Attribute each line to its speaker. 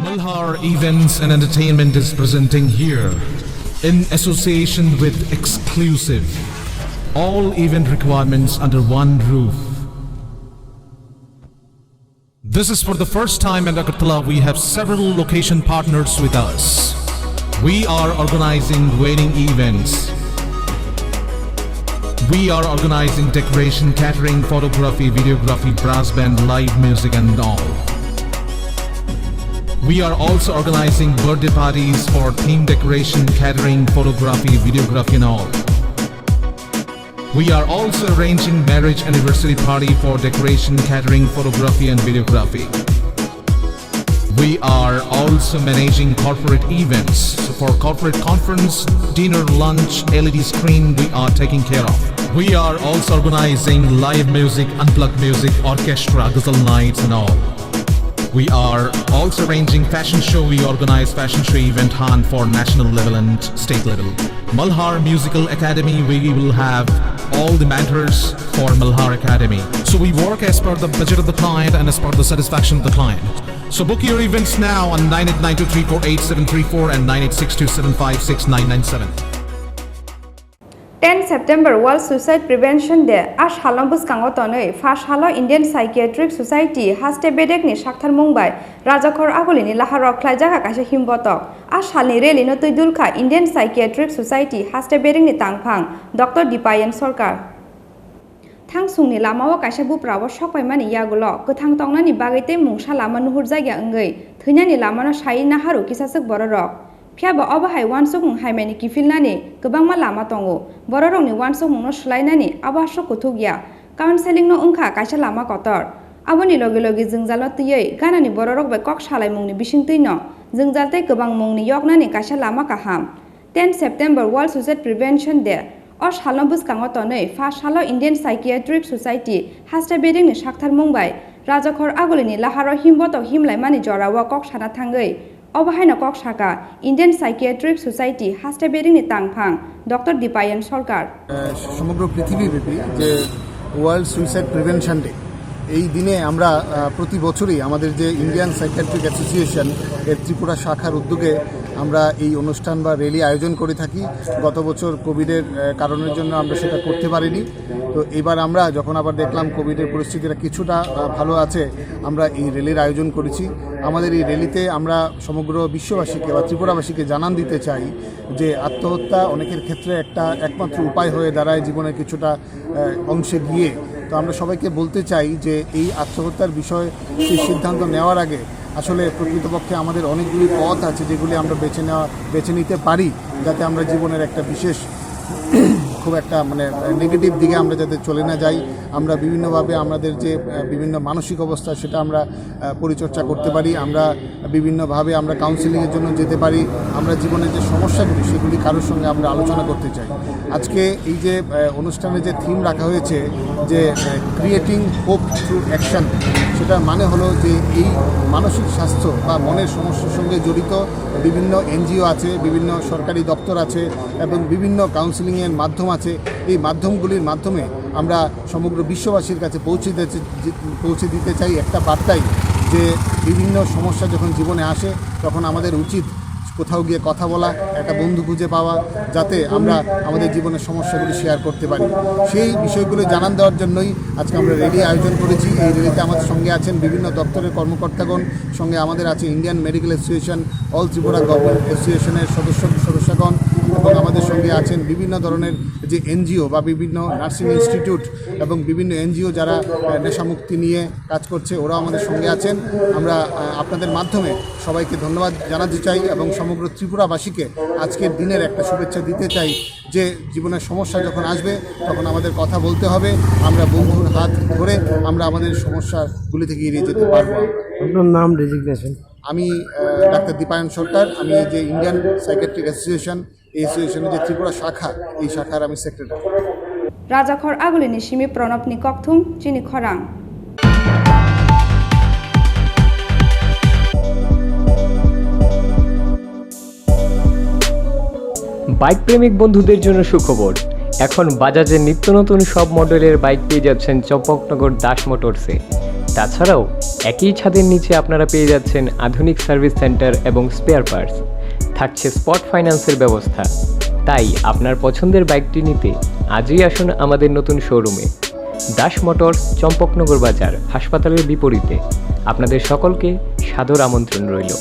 Speaker 1: Malhar Events and Entertainment is presenting here, in association with Exclusive, all event requirements under one roof. This is for the first time in Agartala. We have several location partners with us. We are organizing wedding events. We are organizing decoration, catering, photography, videography, brass band, live music and all. We are also organizing birthday parties for theme decoration, catering, photography, videography and all. We are also arranging marriage anniversary party for decoration, catering, photography and videography. We are also managing corporate events. So for corporate conference, dinner, lunch, LED screen, we are taking care of. We are also organizing live music, unplugged music, orchestra, ghazal nights and all. We are also arranging fashion show. We organize fashion show event hunt for national level and state level. Malhar Musical Academy, we will have all the mentors for Malhar Academy. So we work as per the budget of the client and as per the satisfaction of the client. So book your events now on 9892348734 and 9862756997.
Speaker 2: 10 September World Suicide Prevention Day. Ash Halambus Kangotonoi, Phasalo Indian Psychiatric Society, Haste Bedek ni Shakthar Mumbai, Rajakhor Agulini Laharo Khlaijakha Kasha Himbotok, Ash Halni Reli no Tuidulka Indian Psychiatric Society, Haste Bedek ni Tangphang, Dr. Dipayan Sorkar. Thang sungni lama wa kaisa buprawo sokpai mani yagulo gothang tongnani bagite mungsa lama nuhur jaiga ongoi thৈনানি lamano sai na haru kisasuk bororok phiaba obahai wansuk mung haimani kifilnani gobangma lama tongo bororokni wansuk mungno shlainani abasok kuthugya counseling no ongkha kaisa lama kotor aboni loge loge jingjalno tiyei ganani bororok bai kok salai mungni bisingtino jingjaltei gobang mungni yoknani kaisa lama kaham 10 September World Suicide Prevention Day. Osh Halambus Kangotonoi, Phasalo Indian Psychiatric Society, Haste Bedek ni Shakthar Mumbai, Rajakhor Agulini Laharo Himbotok Himlai Mani Jorawa Kok Sana Thangai, Obahaina Kok Shaka, Indian Psychiatric Society, Haste Bedek ni Tangphang, Dr. Dipayan Sorkar.
Speaker 3: সমগ্র পৃথিবীব্যাপী যে world suicide prevention day এই দিনে আমরা প্রতি বছরই আমাদের যে ইন্ডিয়ান সাইকিয়াট্রিক অ্যাসোসিয়েশন এর ত্রিপুরা শাখার উদ্যোগে আমরা এই অনুষ্ঠান বা র্যালি আয়োজন করে থাকি। গত বছর কোভিডের কারণের জন্য আমরা সেটা করতে পারিনি। তো এবার আমরা যখন আবার দেখলাম কোভিডের পরিস্থিতিটা কিছুটা ভালো আছে, আমরা এই র্যালির আয়োজন করেছি। আমাদের এই র্যালিতে আমরা সমগ্র বিশ্ববাসীকে বা ত্রিপুরাবাসীকে জানান দিতে চাই যে আত্মহত্যা অনেকের ক্ষেত্রে একটা একমাত্র উপায় হয়ে দাঁড়ায় জীবনের কিছুটা অংশে গিয়ে। তো আমরা সবাইকে বলতে চাই যে এই আত্মহত্যার বিষয়ে সেই সিদ্ধান্ত নেওয়ার আগে আসলে প্রকৃতপক্ষে আমাদের অনেকগুলি পথ আছে যেগুলি আমরা বেছে নিতে পারি, যাতে আমরা জীবনের একটা বিশেষ খুব একটা নেগেটিভ দিকে আমরা যাতে চলে না যাই। আমরা বিভিন্নভাবে আমাদের যে বিভিন্ন মানসিক অবস্থা সেটা আমরা পরিচর্যা করতে পারি। আমরা বিভিন্নভাবে আমরা কাউন্সেলিংয়ের জন্য যেতে পারি। আমরা জীবনের যে সমস্যাগুলি সেগুলি কারোর সঙ্গে আমরা আলোচনা করতে চাই। আজকে এই যে অনুষ্ঠানে যে থিম রাখা হয়েছে যে ক্রিয়েটিং হোপ থ্রু অ্যাকশন, সেটার মানে হলো যে এই মানসিক স্বাস্থ্য বা মনের সমস্যার সঙ্গে জড়িত বিভিন্ন এনজিও আছে, বিভিন্ন সরকারি দপ্তর আছে এবং বিভিন্ন কাউন্সেলিংয়ের মাধ্যম আছে। এই মাধ্যমগুলির মাধ্যমে আমরা সমগ্র বিশ্ববাসীর কাছে পৌঁছে দিতে চাই একটা বার্তাই যে বিভিন্ন সমস্যা যখন জীবনে আসে তখন আমাদের উচিত কোথাও গিয়ে কথা বলা, একটা বন্ধু খুঁজে পাওয়া, যাতে আমরা আমাদের জীবনের সমস্যাগুলি শেয়ার করতে পারি। সেই বিষয়গুলো জানান দেওয়ার জন্যই আজকে আমরা র্যালি আয়োজন করেছি। এই র্যালিতে আমাদের সঙ্গে আছেন বিভিন্ন দপ্তরের কর্মকর্তাগণ, সঙ্গে আমাদের আছে Indian medical association, all Tripura government অ্যাসোসিয়েশনের সদস্যগণ এবং আমাদের সঙ্গে আছেন বিভিন্ন ধরনের যে এনজিও বা বিভিন্ন নার্সিং ইনস্টিটিউট এবং বিভিন্ন এনজিও যারা নেশামুক্তি নিয়ে কাজ করছে, ওরাও আমাদের সঙ্গে আছেন। আমরা আপনাদের মাধ্যমে সবাইকে ধন্যবাদ জানাতে চাই এবং সমগ্র ত্রিপুরাবাসীকে আজকের দিনের একটা শুভেচ্ছা দিতে চাই যে জীবনের সমস্যা যখন আসবে তখন আমাদের কথা বলতে হবে, আমরা বন্ধুর হাত ধরে আমরা আমাদের সমস্যাগুলি থেকে এড়িয়ে যেতে পারবো।
Speaker 4: আপনার নাম, ডেজিগনেশন?
Speaker 3: আমি ডাক্তার দীপায়ন সরকার। আমি যে ইন্ডিয়ান সাইকিয়াট্রিক অ্যাসোসিয়েশন, এই অ্যাসোসিয়েশনের যে ত্রিপুরা শাখা, এই শাখার আমি secretary.
Speaker 2: Rajakhor Agulini Shimi Pronopni Kokthum, Chini Khorang.
Speaker 5: Bike প্রেমিক বন্ধুদের জন্য সুখবর, এখন বাজাজের নিত্য নতুন সব মডেলের বাইক পেয়ে যাচ্ছেন চম্পকনগর দাস মোটরসে। তাছাড়াও একই ছাদের নিচে আপনারা পেয়ে যাচ্ছেন আধুনিক সার্ভিস সেন্টার এবং স্পেয়ার পার্টস, থাকছে স্পট ফাইন্যান্সের ব্যবস্থা। তাই আপনার পছন্দের বাইকটি নিতে আজই আসুন আমাদের নতুন শোরুমে। দাস মোটরস, চম্পকনগর বাজার, হাসপাতালের বিপরীতে। আপনাদের সকলকে সাদর আমন্ত্রণ রইল।